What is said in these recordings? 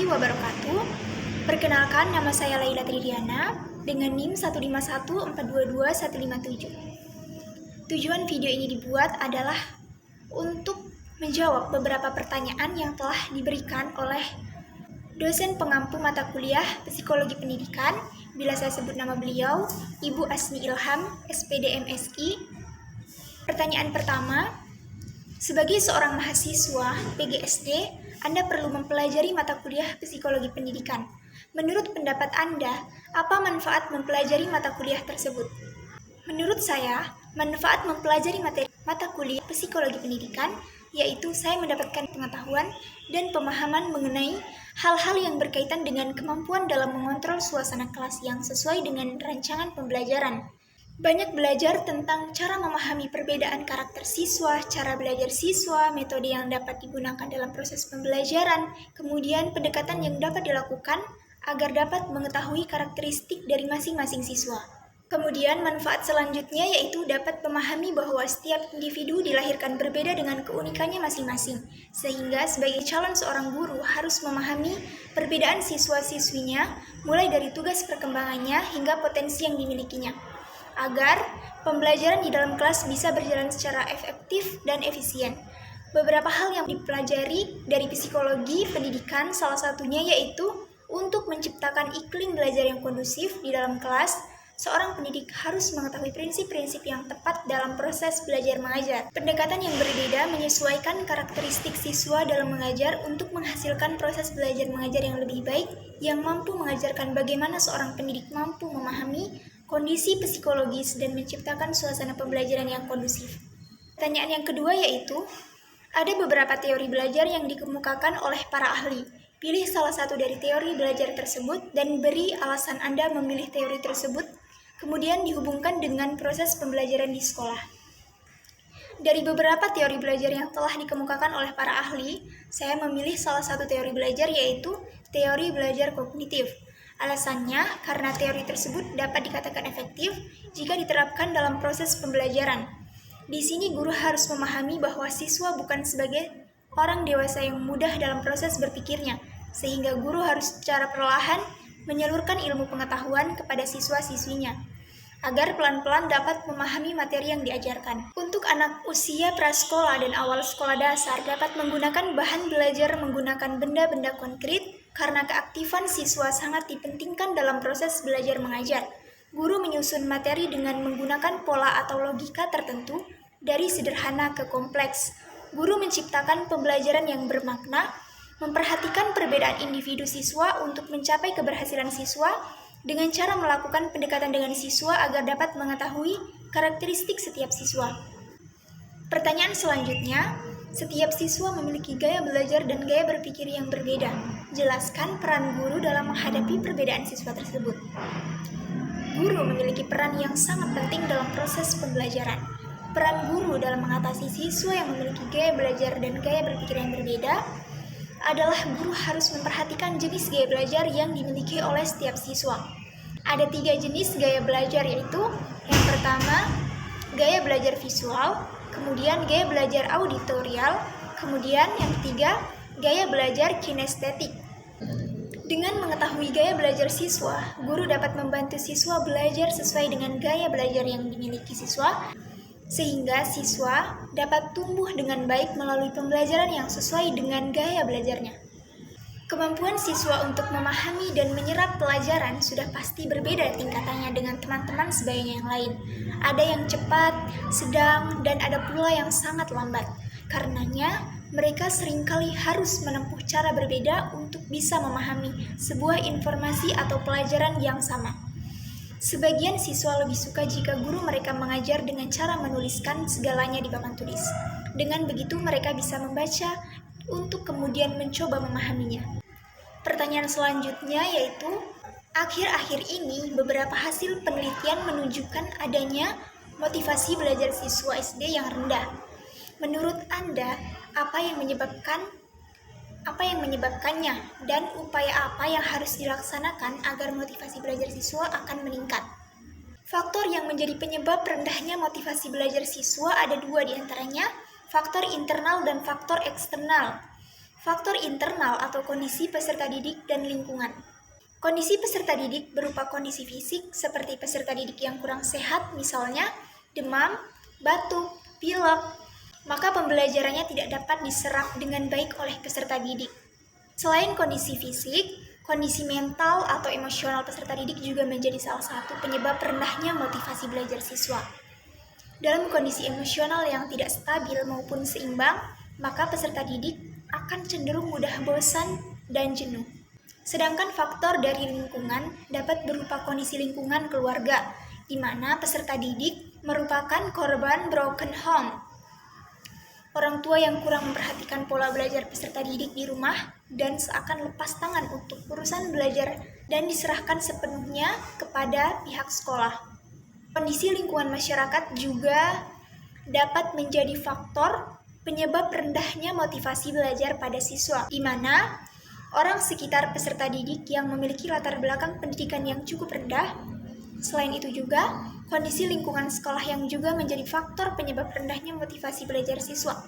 warahmatullahi wabarakatuh. Perkenalkan, nama saya Laila Tridiana dengan NIM 151422157. Tujuan video ini dibuat adalah untuk menjawab beberapa pertanyaan yang telah diberikan oleh dosen pengampu mata kuliah Psikologi Pendidikan, bila saya sebut nama beliau, Ibu Asni Ilham, SPD MSI. Pertanyaan pertama, sebagai seorang mahasiswa PGSD, Anda perlu mempelajari mata kuliah Psikologi Pendidikan. Menurut pendapat Anda, apa manfaat mempelajari mata kuliah tersebut? Menurut saya, manfaat mempelajari mata kuliah Psikologi Pendidikan yaitu saya mendapatkan pengetahuan dan pemahaman mengenai hal-hal yang berkaitan dengan kemampuan dalam mengontrol suasana kelas yang sesuai dengan rancangan pembelajaran. Banyak belajar tentang cara memahami perbedaan karakter siswa, cara belajar siswa, metode yang dapat digunakan dalam proses pembelajaran, kemudian pendekatan yang dapat dilakukan agar dapat mengetahui karakteristik dari masing-masing siswa. Kemudian manfaat selanjutnya yaitu dapat memahami bahwa setiap individu dilahirkan berbeda dengan keunikannya masing-masing, sehingga sebagai calon seorang guru harus memahami perbedaan siswa-siswinya mulai dari tugas perkembangannya hingga potensi yang dimilikinya, agar pembelajaran di dalam kelas bisa berjalan secara efektif dan efisien. Beberapa hal yang dipelajari dari psikologi pendidikan salah satunya yaitu untuk menciptakan iklim belajar yang kondusif di dalam kelas, seorang pendidik harus mengetahui prinsip-prinsip yang tepat dalam proses belajar mengajar. Pendekatan yang berbeda menyesuaikan karakteristik siswa dalam mengajar untuk menghasilkan proses belajar mengajar yang lebih baik, yang mampu mengajarkan bagaimana seorang pendidik mampu memahami kondisi psikologis dan menciptakan suasana pembelajaran yang kondusif. Pertanyaan yang kedua yaitu, ada beberapa teori belajar yang dikemukakan oleh para ahli. Pilih salah satu dari teori belajar tersebut dan beri alasan Anda memilih teori tersebut, kemudian dihubungkan dengan proses pembelajaran di sekolah. Dari beberapa teori belajar yang telah dikemukakan oleh para ahli, saya memilih salah satu teori belajar yaitu teori belajar kognitif. Alasannya, karena teori tersebut dapat dikatakan efektif jika diterapkan dalam proses pembelajaran. Di sini guru harus memahami bahwa siswa bukan sebagai orang dewasa yang mudah dalam proses berpikirnya, sehingga guru harus secara perlahan menyalurkan ilmu pengetahuan kepada siswa-siswinya, agar pelan-pelan dapat memahami materi yang diajarkan. Untuk anak usia prasekolah dan awal sekolah dasar dapat menggunakan bahan belajar menggunakan benda-benda konkret, karena keaktifan siswa sangat dipentingkan dalam proses belajar mengajar. Guru menyusun materi dengan menggunakan pola atau logika tertentu, dari sederhana ke kompleks. Guru menciptakan pembelajaran yang bermakna, memperhatikan perbedaan individu siswa untuk mencapai keberhasilan siswa, dengan cara melakukan pendekatan dengan siswa agar dapat mengetahui karakteristik setiap siswa. Pertanyaan selanjutnya, setiap siswa memiliki gaya belajar dan gaya berpikir yang berbeda. Jelaskan peran guru dalam menghadapi perbedaan siswa tersebut. Guru memiliki peran yang sangat penting dalam proses pembelajaran. Peran guru dalam mengatasi siswa yang memiliki gaya belajar dan gaya berpikir yang berbeda adalah guru harus memperhatikan jenis gaya belajar yang dimiliki oleh setiap siswa. Ada 3 jenis gaya belajar yaitu, yang pertama, gaya belajar visual, kemudian gaya belajar auditorial, kemudian yang ketiga, gaya belajar kinestetik. Dengan mengetahui gaya belajar siswa, guru dapat membantu siswa belajar sesuai dengan gaya belajar yang dimiliki siswa, sehingga siswa dapat tumbuh dengan baik melalui pembelajaran yang sesuai dengan gaya belajarnya. Kemampuan siswa untuk memahami dan menyerap pelajaran sudah pasti berbeda tingkatannya dengan teman-teman sebayanya yang lain. Ada yang cepat, sedang, dan ada pula yang sangat lambat. Karenanya, mereka seringkali harus menempuh cara berbeda untuk bisa memahami sebuah informasi atau pelajaran yang sama. Sebagian siswa lebih suka jika guru mereka mengajar dengan cara menuliskan segalanya di papan tulis. Dengan begitu mereka bisa membaca untuk kemudian mencoba memahaminya. Pertanyaan selanjutnya yaitu, akhir-akhir ini beberapa hasil penelitian menunjukkan adanya motivasi belajar siswa SD yang rendah. Menurut Anda, apa yang menyebabkannya dan upaya apa yang harus dilaksanakan agar motivasi belajar siswa akan meningkat? Faktor yang menjadi penyebab rendahnya motivasi belajar siswa ada 2 diantaranya, faktor internal dan faktor eksternal. Faktor internal atau kondisi peserta didik dan lingkungan. Kondisi peserta didik berupa kondisi fisik seperti peserta didik yang kurang sehat, misalnya demam, batuk, pilek, maka pembelajarannya tidak dapat diserap dengan baik oleh peserta didik. Selain kondisi fisik, kondisi mental atau emosional peserta didik juga menjadi salah satu penyebab rendahnya motivasi belajar siswa. Dalam kondisi emosional yang tidak stabil maupun seimbang, maka peserta didik akan cenderung mudah bosan dan jenuh. Sedangkan faktor dari lingkungan dapat berupa kondisi lingkungan keluarga, di mana peserta didik merupakan korban broken home. Orang tua yang kurang memperhatikan pola belajar peserta didik di rumah dan seakan lepas tangan untuk urusan belajar dan diserahkan sepenuhnya kepada pihak sekolah. Kondisi lingkungan masyarakat juga dapat menjadi faktor penyebab rendahnya motivasi belajar pada siswa, di mana orang sekitar peserta didik yang memiliki latar belakang pendidikan yang cukup rendah. Selain itu juga, kondisi lingkungan sekolah yang juga menjadi faktor penyebab rendahnya motivasi belajar siswa,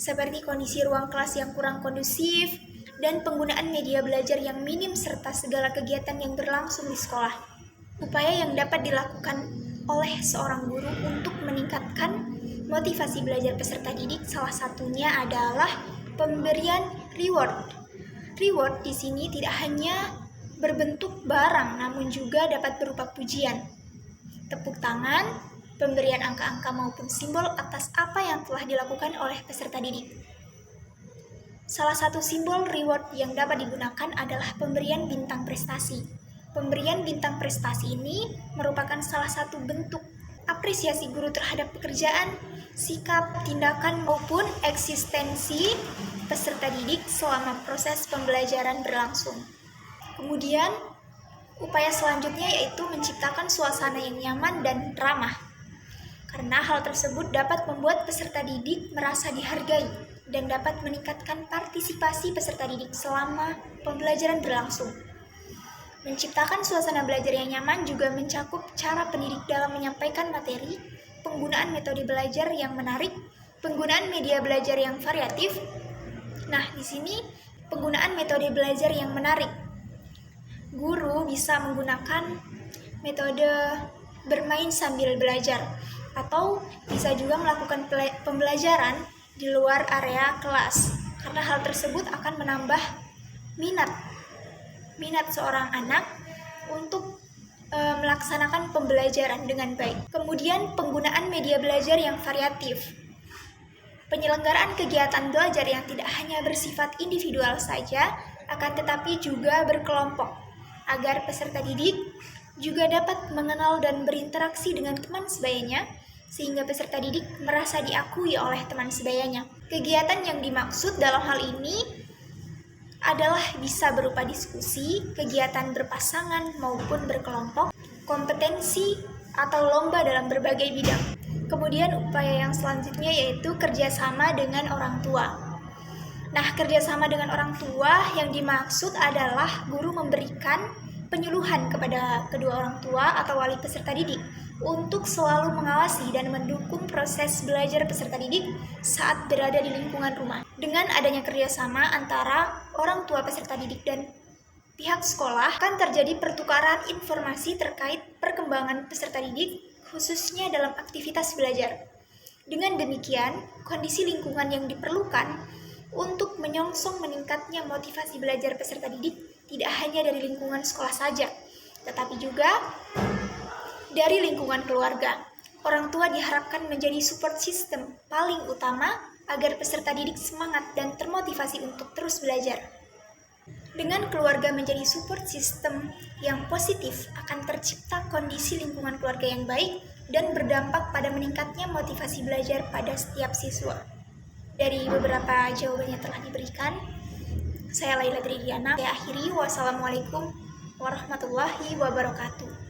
seperti kondisi ruang kelas yang kurang kondusif dan penggunaan media belajar yang minim serta segala kegiatan yang berlangsung di sekolah. Upaya yang dapat dilakukan oleh seorang guru untuk meningkatkan motivasi belajar peserta didik salah satunya adalah pemberian reward. Reward di sini tidak hanya berbentuk barang, namun juga dapat berupa pujian, tepuk tangan, pemberian angka-angka maupun simbol atas apa yang telah dilakukan oleh peserta didik. Salah satu simbol reward yang dapat digunakan adalah pemberian bintang prestasi. Pemberian bintang prestasi ini merupakan salah satu bentuk apresiasi guru terhadap pekerjaan, sikap, tindakan, maupun eksistensi peserta didik selama proses pembelajaran berlangsung. Kemudian, upaya selanjutnya yaitu menciptakan suasana yang nyaman dan ramah. Karena hal tersebut dapat membuat peserta didik merasa dihargai dan dapat meningkatkan partisipasi peserta didik selama pembelajaran berlangsung. Menciptakan suasana belajar yang nyaman juga mencakup cara pendidik dalam menyampaikan materi, penggunaan metode belajar yang menarik, penggunaan media belajar yang variatif. Nah, di sini penggunaan metode belajar yang menarik. Guru bisa menggunakan metode bermain sambil belajar, atau bisa juga melakukan pembelajaran di luar area kelas, karena hal tersebut akan menambah minat seorang anak untuk melaksanakan pembelajaran dengan baik. Kemudian penggunaan media belajar yang variatif. Penyelenggaraan kegiatan belajar yang tidak hanya bersifat individual saja, akan tetapi juga berkelompok, agar peserta didik juga dapat mengenal dan berinteraksi dengan teman sebayanya, sehingga peserta didik merasa diakui oleh teman sebayanya. Kegiatan yang dimaksud dalam hal ini adalah bisa berupa diskusi, kegiatan berpasangan maupun berkelompok, kompetensi atau lomba dalam berbagai bidang. Kemudian upaya yang selanjutnya yaitu kerjasama dengan orang tua. Nah, kerjasama dengan orang tua yang dimaksud adalah guru memberikan penyuluhan kepada kedua orang tua atau wali peserta didik untuk selalu mengawasi dan mendukung proses belajar peserta didik saat berada di lingkungan rumah. Dengan adanya kerjasama antara orang tua peserta didik dan pihak sekolah, akan terjadi pertukaran informasi terkait perkembangan peserta didik, khususnya dalam aktivitas belajar. Dengan demikian, kondisi lingkungan yang diperlukan untuk menyongsong meningkatnya motivasi belajar peserta didik tidak hanya dari lingkungan sekolah saja, tetapi juga dari lingkungan keluarga. Orang tua diharapkan menjadi support system paling utama agar peserta didik semangat dan termotivasi untuk terus belajar. Dengan keluarga menjadi support system yang positif, akan tercipta kondisi lingkungan keluarga yang baik dan berdampak pada meningkatnya motivasi belajar pada setiap siswa. Dari beberapa jawaban yang telah diberikan, saya Laila Tridiana. Saya akhiri, wassalamualaikum warahmatullahi wabarakatuh.